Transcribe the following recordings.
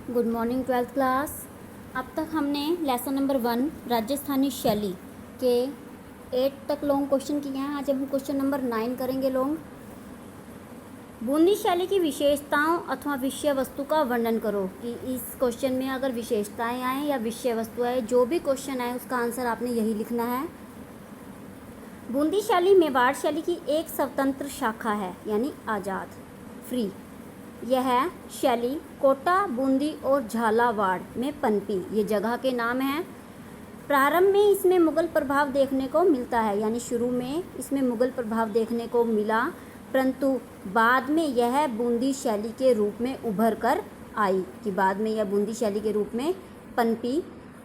Good morning twelfth class. अब तक हमने लेसन नंबर 1 राजस्थानी शैली के 8 तक लॉन्ग क्वेश्चन किए हैं। आज हम क्वेश्चन नंबर 9 करेंगे लॉन्ग। बूंदी शैली की विशेषताओं अथवा विषय वस्तु का वर्णन करो। कि इस क्वेश्चन में अगर विशेषताएं आए या विषय वस्तु आए, जो भी क्वेश्चन आए उसका आंसर आपने यही लिखना है। बूंदी शैली मेवाड़ शैली की एक स्वतंत्र शाखा है, यानी आज़ाद, फ्री। यह शैली कोटा, बूंदी और झालावाड़ में पनपी। ये जगह के नाम हैं। प्रारंभ में इसमें मुगल प्रभाव देखने को मिलता है, यानी शुरू में इसमें मुगल प्रभाव देखने को मिला, परंतु बाद में यह बूंदी शैली के रूप में उभर कर आई। कि बाद में यह बूंदी शैली के रूप में पनपी।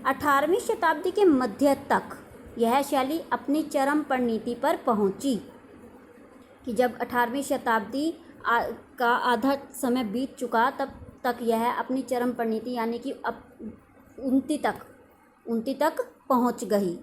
18वीं शताब्दी के मध्य तक यह शैली अपनी चरम परिणति पर पहुंची। कि जब 18वीं शताब्दी का आधा समय बीत चुका, तब तक यह अपनी चरम परिणति यानी कि अब 29 तक पहुंच गई।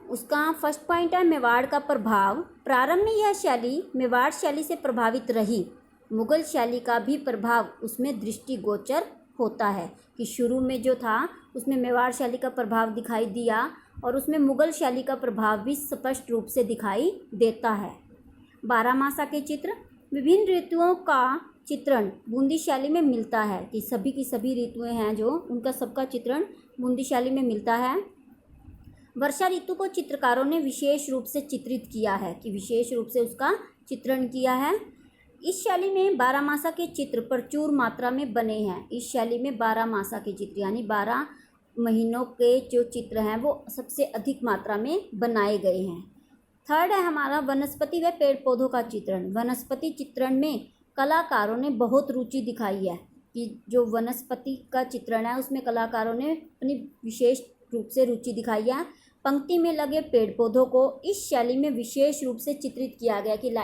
उसका फर्स्ट पॉइंट है मेवाड़ का प्रभाव। प्रारंभ में यह शैली मेवाड़ शैली से प्रभावित रही। मुगल शैली का भी प्रभाव उसमें दृष्टिगोचर होता है। कि शुरू में जो था उसमें मेवाड़ शैली का प्रभाव दिखाई दिया और उसमें मुगल शैली का प्रभाव भी स्पष्ट रूप से दिखाई देता है। 12 मासा के चित्र। विभिन्न ऋतुओं का चित्रण बूंदी शैली में मिलता है। कि सभी की सभी ऋतुएं हैं जो, उनका सबका चित्रण बूंदी शैली में मिलता है। वर्षा ऋतु को चित्रकारों ने विशेष रूप से चित्रित किया है। कि विशेष रूप से उसका चित्रण किया है। इस शैली में 12 मासा के चित्र प्रचुर मात्रा में बने हैं। इस शैली में 12 मासा के चित्र यानी 12 महीनों के जो चित्र हैं वो सबसे अधिक मात्रा में बनाए गए हैं। थर्ड है हमारा वनस्पति व पेड़ पौधों का चित्रण। वनस्पति चित्रण में कलाकारों ने बहुत रुचि दिखाई है। कि जो वनस्पति का चित्रण है उसमें कलाकारों ने अपनी विशेष रूप से रुचि दिखाई है। पंक्ति में लगे पेड़ पौधों को इस शैली में विशेष रूप से चित्रित किया गया। कि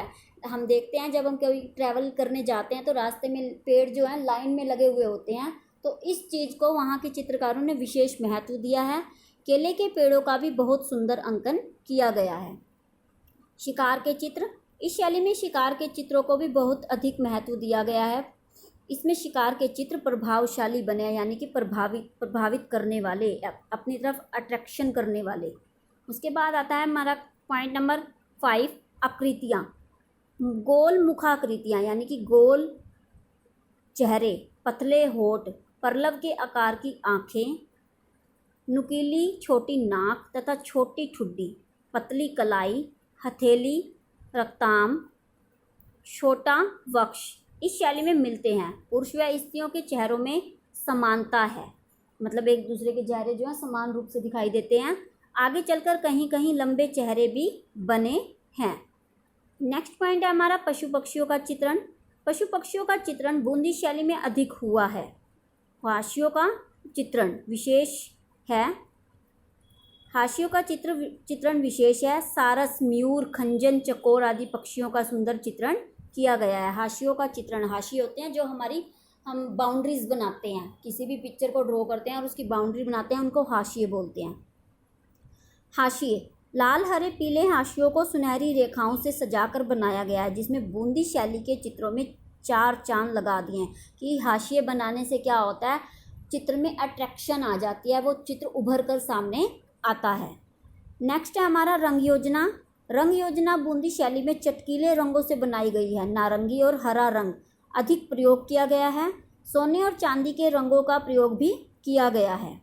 हम देखते हैं जब हम कभी ट्रैवल करने जाते हैं तो रास्ते में पेड़ जो हैं लाइन में लगे हुए होते हैं, तो इस चीज़ को वहाँ के चित्रकारों ने विशेष महत्व दिया है। केले के पेड़ों का भी बहुत सुंदर अंकन किया गया है। शिकार के चित्र। इस शैली में शिकार के चित्रों को भी बहुत अधिक महत्व दिया गया है। इसमें शिकार के चित्र प्रभावशाली बने हैं, यानी कि प्रभावित करने वाले, अपनी तरफ अट्रैक्शन करने वाले। उसके बाद आता है हमारा पॉइंट नंबर 5 आकृतियाँ। गोल मुखाकृतियाँ यानी कि गोल चेहरे, पतले होठ, परलव के आकार की आँखें, नुकीली छोटी नाक तथा छोटी ठुड्डी, पतली कलाई, हथेली, रक्ताम, छोटा वक्ष इस शैली में मिलते हैं। पुरुष व स्त्रियों के चेहरों में समानता है, मतलब एक दूसरे के चेहरे जो हैं समान रूप से दिखाई देते हैं। आगे चलकर कहीं कहीं लंबे चेहरे भी बने हैं। नेक्स्ट पॉइंट है हमारा पशु पक्षियों का चित्रण। पशु पक्षियों का चित्रण बूंदी शैली में अधिक हुआ है। हाशियों का चित्रण विशेष है। हाशियों का चित्रण विशेष है। सारस, मयूर, खंजन, चकोर आदि पक्षियों का सुंदर चित्रण किया गया है। हाशियों का चित्रण, हाशिए होते हैं जो हम बाउंड्रीज बनाते हैं, किसी भी पिक्चर को ड्रॉ करते हैं और उसकी बाउंड्री बनाते हैं, उनको हाशिए बोलते हैं। हाशिए लाल, हरे, पीले हाशियों को सुनहरी रेखाओं से सजाकर बनाया गया है, जिसमें बूंदी शैली के चित्रों में 4 चांद लगा दिए हैं। कि हाशिए बनाने से क्या होता है, चित्र में अट्रैक्शन आ जाती है, वो चित्र उभर कर सामने आता है। नेक्स्ट है हमारा रंग योजना। रंग योजना बूंदी शैली में चटकीले रंगों से बनाई गई है। नारंगी और हरा रंग अधिक प्रयोग किया गया है। सोने और चांदी के रंगों का प्रयोग भी किया गया है।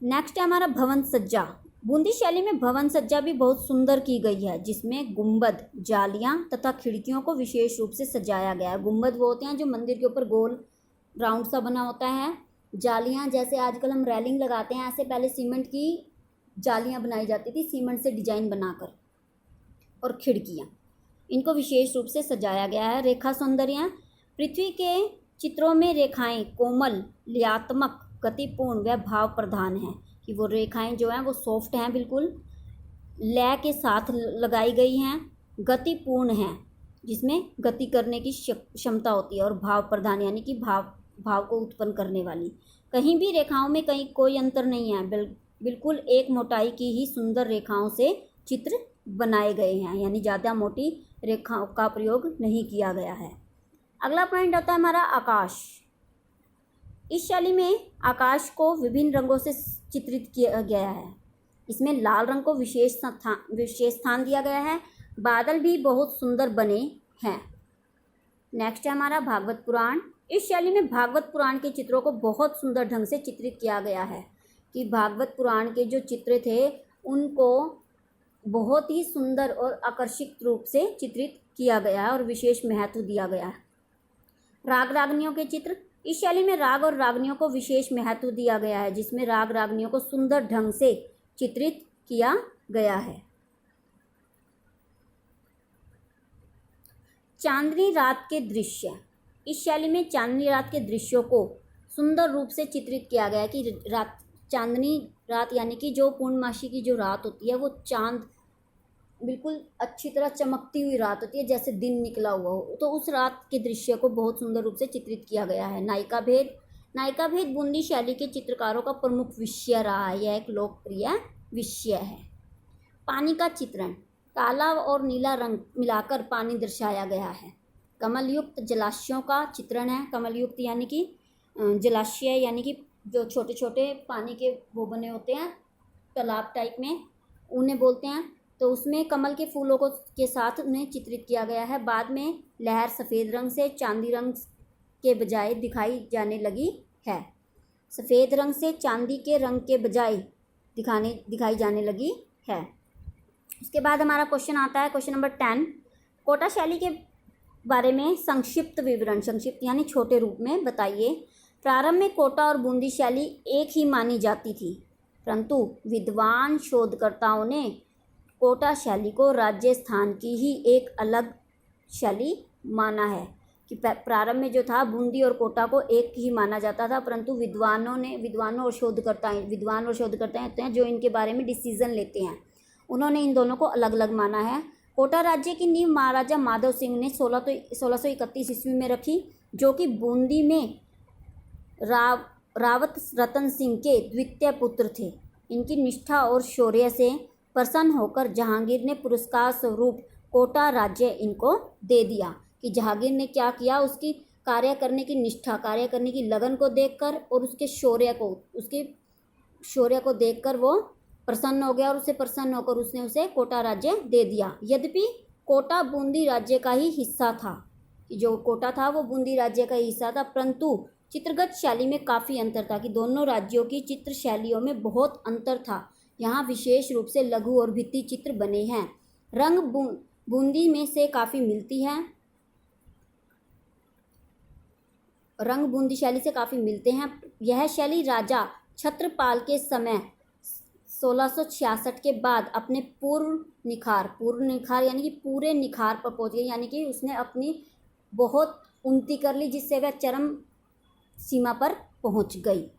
नेक्स्ट है हमारा भवन सज्जा। बूंदी शैली में भवन सज्जा भी बहुत सुंदर की गई है, जिसमें गुंबद, जालियां तथा खिड़कियों को विशेष रूप से सजाया गया है। गुंबद वो होते हैं जो मंदिर के ऊपर गोल राउंड सा बना होता है। जालियां जैसे आजकल हम रेलिंग लगाते हैं, ऐसे पहले सीमेंट की जालियां बनाई जाती थी, सीमेंट से डिजाइन बनाकर। और खिड़कियां, इनको विशेष रूप से सजाया गया है। रेखा सौंदर्य। पृथ्वी के चित्रों में रेखाएं कोमल, लयात्मक, गतिपूर्ण व भाव प्रधान हैं। कि वो रेखाएं जो हैं वो सॉफ्ट हैं, बिल्कुल लय के साथ लगाई गई हैं, गतिपूर्ण हैं, जिसमें गति करने की क्षमता होती है, और भाव प्रधान यानी कि भाव को उत्पन्न करने वाली। कहीं भी रेखाओं में कहीं कोई अंतर नहीं है, बिल्कुल एक मोटाई की ही सुंदर रेखाओं से चित्र बनाए गए हैं, यानी ज़्यादा मोटी रेखाओं का प्रयोग नहीं किया गया है। अगला पॉइंट होता है हमारा आकाश। इस शैली में आकाश को विभिन्न रंगों से चित्रित किया गया है। इसमें लाल रंग को विशेष स्थान दिया गया है। बादल भी बहुत सुंदर बने हैं। नेक्स्ट है हमारा भागवत पुराण। इस शैली में भागवत पुराण के चित्रों को बहुत सुंदर ढंग से चित्रित किया गया है कि भागवत पुराण के जो चित्र थे उनको बहुत ही सुंदर और आकर्षक रूप से चित्रित किया गया है और विशेष महत्व दिया गया है। राग रागनियों के चित्र। इस शैली में राग और रागनियों को विशेष महत्व दिया गया है, जिसमें राग रागनियों को सुंदर ढंग से चित्रित किया गया है। चांदनी रात के दृश्य। इस शैली में चांदनी रात के दृश्यों को सुंदर रूप से चित्रित किया गया है कि रात, चांदनी रात यानी कि जो पूर्णमासी की जो रात होती है वो चांद बिल्कुल अच्छी तरह चमकती हुई रात होती है, जैसे दिन निकला हुआ हो, तो उस रात के दृश्य को बहुत सुंदर रूप से चित्रित किया गया है। नायिका भेद। नायिका भेद बूंदी शैली के चित्रकारों का प्रमुख विषय रहा है। यह एक लोकप्रिय विषय है। पानी का चित्रण। काला और नीला रंग मिलाकर पानी दर्शाया गया है। कमलयुक्त जलाशयों का चित्रण है। कमलयुक्त यानी कि जलाशय यानी कि जो छोटे छोटे पानी के वो बने होते हैं तालाब टाइप में, उन्हें बोलते हैं। तो उसमें कमल के फूलों को के साथ उन्हें चित्रित किया गया है। बाद में लहर सफ़ेद रंग से चांदी रंग के बजाय दिखाई जाने लगी है। सफ़ेद रंग से चांदी के रंग के बजाय दिखाई जाने लगी है। उसके बाद हमारा क्वेश्चन आता है, क्वेश्चन नंबर 10। कोटा शैली के बारे में संक्षिप्त विवरण। संक्षिप्त यानी छोटे रूप में बताइए। प्रारंभ में कोटा और बूंदी शैली एक ही मानी जाती थी, परंतु विद्वान शोधकर्ताओं ने कोटा शैली को राजस्थान की ही एक अलग शैली माना है कि प्रारंभ में जो था बूंदी और कोटा को एक ही माना जाता था, परंतु विद्वान और शोधकर्ता होते हैं जो इनके बारे में डिसीजन लेते हैं, उन्होंने इन दोनों को अलग अलग माना है। कोटा राज्य की नींव महाराजा माधव सिंह ने 1631 ईस्वी में रखी, जो कि बूंदी में रावत रतन सिंह के द्वितीय पुत्र थे। इनकी निष्ठा और शौर्य से प्रसन्न होकर जहांगीर ने पुरस्कार स्वरूप कोटा राज्य इनको दे दिया। कि जहांगीर ने क्या किया, उसकी कार्य करने की निष्ठा, कार्य करने की लगन को देखकर और उसके शौर्य को देखकर वो प्रसन्न हो गया और उससे प्रसन्न होकर उसने उसे कोटा राज्य दे दिया। यद्यपि कोटा बूंदी राज्य का ही हिस्सा था, कि जो कोटा था वो बूंदी राज्य का ही हिस्सा था, परंतु चित्रगत शैली में काफ़ी अंतर था कि दोनों राज्यों की चित्र शैलियों में बहुत अंतर था। यहाँ विशेष रूप से लघु और भित्ति चित्र बने हैं। रंग बूंदी में से काफ़ी मिलती है, रंग बूंदी शैली से काफ़ी मिलते हैं। यह शैली राजा छत्रपाल के समय 1666 के बाद अपने पूर्ण निखार यानी कि पूरे निखार पर पहुंच गई, यानी कि उसने अपनी बहुत उन्नति कर ली, जिससे वह चरम सीमा पर पहुंच गई।